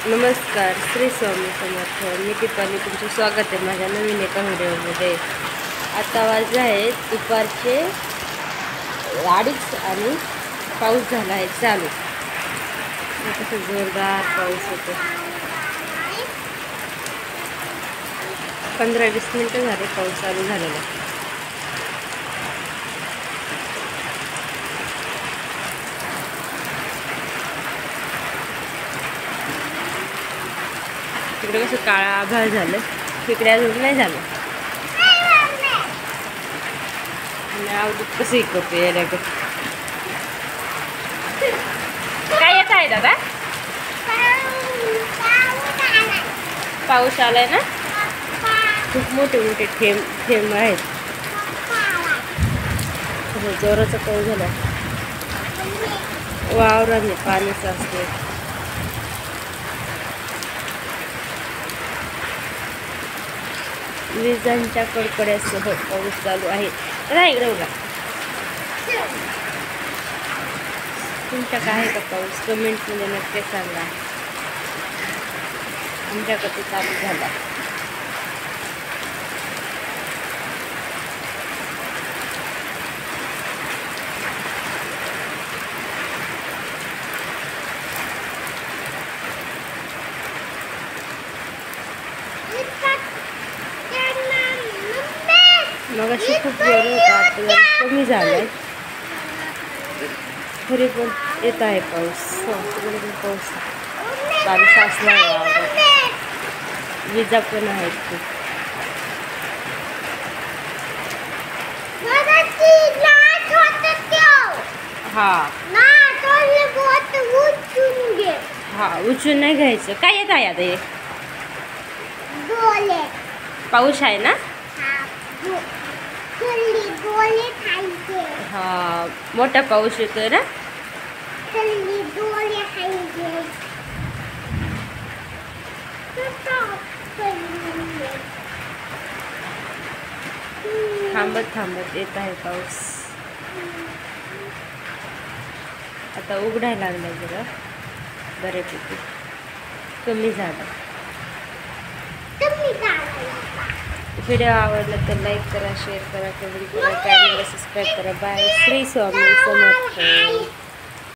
नमस्कार, श्री स्वामी समर्थ. मी दीपाली, तुमचं स्वागत आहे माझ्या नवीन एका व्हिडिओमध्ये. आता वाजले आहेत दुपारचे 2:30 आणि पाऊस झाला आहे चालू. कसं जोरदार पाऊस होतो. 15-20 मिनटं झाले पाऊस चालू झालेला. तिकडे कसं काळा आभाळ झालं, तिकडे अजून नाही झालं. आणि अवधूत कसं करतो यायला काय येत आहे दादा? पाऊस आलाय ना, खूप मोठे मोठे थेंब आहेत. जोराचा पाऊस झाला, वावराने पाणी साचते. विजांच्या कडकड्यासह पाऊस चालू आहे. इकडे उडा. तुमच्याकडे आहे का पाऊस? कमेंटमध्ये नक्की सांगा. आमच्याकडे चालू झाला. मग अशी खूप जोर होता, आता कमी झालाय. तरी पण येत आहे पाऊस. तिकडे पण पाऊस पाणी साचला आहे. विजा पण आहेत खूप. हा उचलून नाही घ्यायचं. काय येत आहे आता? हे पाऊस आहे ना. हा मोठा पाऊस येतोय ना. थांबत थांबत येत आहे पाऊस. आता उघडायला लागलाय जरा बऱ्यापैकी. कमी झालं. व्हिडिओ आवडला तर लाईक करा, शेअर करा, कमेंट करा, चॅनलला सबस्क्राईब करा. बाय. श्री स्वामी समर्थ.